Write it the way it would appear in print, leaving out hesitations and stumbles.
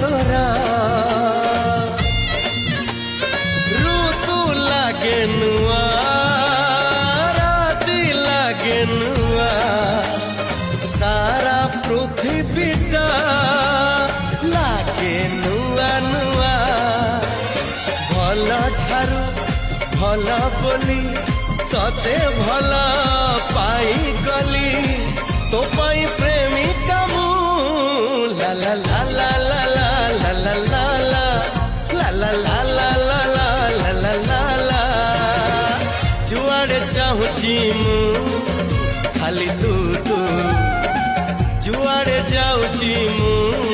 तोरा ऋतु लागे नुआ राति लागे नुआ सारा पृथ्वीटा लागे नुआ नुआ भल ठारू भल बोली तते भल पाई गली तो पाई प्रेमिका मु ला ला ला ला ला ला ला ला ला ला ला ला ला ला ला ला ला जुआड़े चाहूची मु खाली तू तू जुआड़े जाऊची